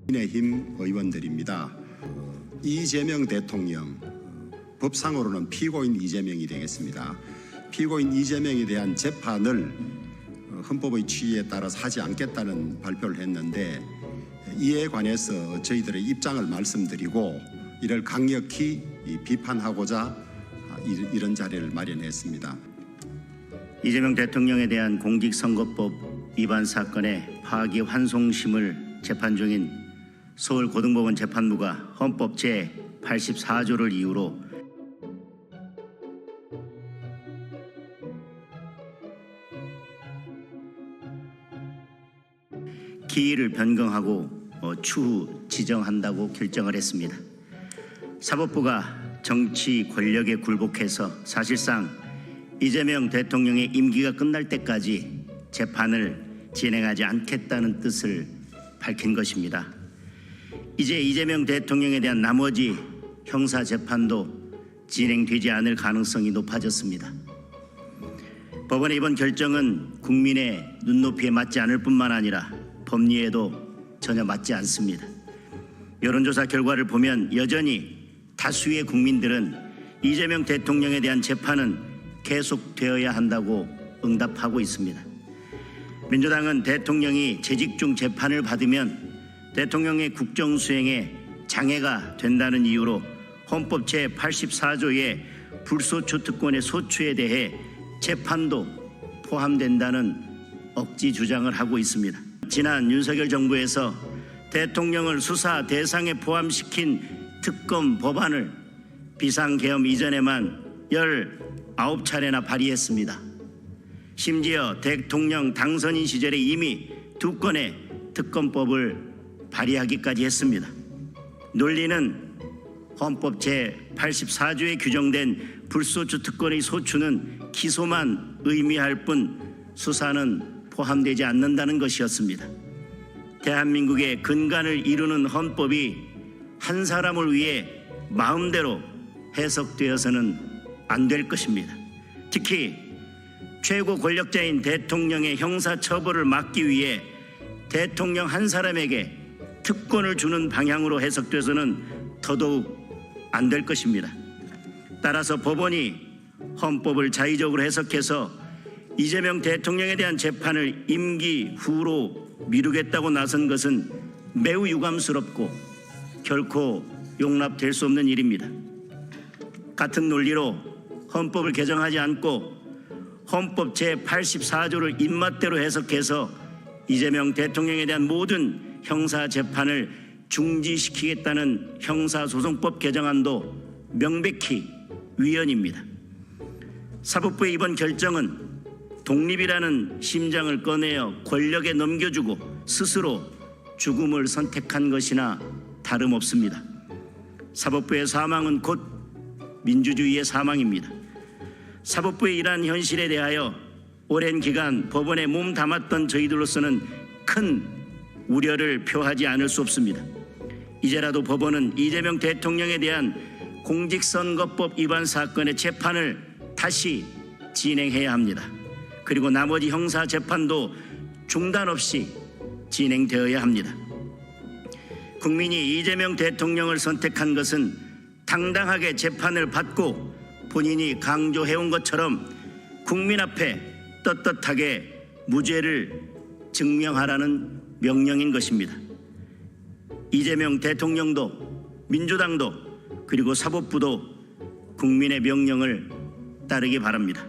국민의힘 의원들입니다. 이재명 대통령, 법상으로는 피고인 이재명이 되겠습니다. 피고인 이재명에 대한 재판을 헌법의 취지에 따라서 하지 않겠다는 발표를 했는데, 이에 관해서 저희들의 입장을 말씀드리고 이를 강력히 비판하고자 이런 자리를 마련했습니다. 이재명 대통령에 대한 공직선거법 위반 사건의 파기환송심을 재판 중인 서울고등법원 재판부가 헌법 제84조를 이유로 기일을 변경하고 추후 지정한다고 결정을 했습니다. 사법부가 정치 권력에 굴복해서 사실상 이재명 대통령의 임기가 끝날 때까지 재판을 진행하지 않겠다는 뜻을 밝힌 것입니다. 이제 이재명 대통령에 대한 나머지 형사 재판도 진행되지 않을 가능성이 높아졌습니다. 법원의 이번 결정은 국민의 눈높이에 맞지 않을 뿐만 아니라 법리에도 전혀 맞지 않습니다. 여론조사 결과를 보면 여전히 다수의 국민들은 이재명 대통령에 대한 재판은 계속되어야 한다고 응답하고 있습니다. 민주당은 대통령이 재직 중 재판을 받으면 대통령의 국정수행에 장애가 된다는 이유로 헌법 제84조의 불소추 특권의 소추에 대해 재판도 포함된다는 억지 주장을 하고 있습니다. 지난 윤석열 정부에서 대통령을 수사 대상에 포함시킨 특검 법안을 비상계엄 이전에만 19차례나 발의했습니다. 심지어 대통령 당선인 시절에 이미 2건의 특검법을 발의하기까지 했습니다. 논리는 헌법 제84조에 규정된 불소추 특권의 소추는 기소만 의미할 뿐 수사는 포함되지 않는다는 것이었습니다. 대한민국의 근간을 이루는 헌법이 한 사람을 위해 마음대로 해석되어서는 안 될 것입니다. 특히 최고 권력자인 대통령의 형사처벌을 막기 위해 대통령 한 사람에게 특권을 주는 방향으로 해석돼서는 더더욱 안 될 것입니다. 따라서 법원이 헌법을 자의적으로 해석해서 이재명 대통령에 대한 재판을 임기 후로 미루겠다고 나선 것은 매우 유감스럽고 결코 용납될 수 없는 일입니다. 같은 논리로 헌법을 개정하지 않고 헌법 제84조를 입맛대로 해석해서 이재명 대통령에 대한 모든 형사 재판을 중지시키겠다는 형사소송법 개정안도 명백히 위헌입니다. 사법부의 이번 결정은 독립이라는 심장을 꺼내어 권력에 넘겨주고 스스로 죽음을 선택한 것이나 다름없습니다. 사법부의 사망은 곧 민주주의의 사망입니다. 사법부의 이러한 현실에 대하여 오랜 기간 법원에 몸 담았던 저희들로서는 큰 우려를 표하지 않을 수 없습니다. 이제라도 법원은 이재명 대통령에 대한 공직선거법 위반 사건의 재판을 다시 진행해야 합니다. 그리고 나머지 형사 재판도 중단 없이 진행되어야 합니다. 국민이 이재명 대통령을 선택한 것은 당당하게 재판을 받고 본인이 강조해온 것처럼 국민 앞에 떳떳하게 무죄를 증명하라는 명령인 것입니다. 이재명 대통령도 민주당도 그리고 사법부도 국민의 명령을 따르기 바랍니다.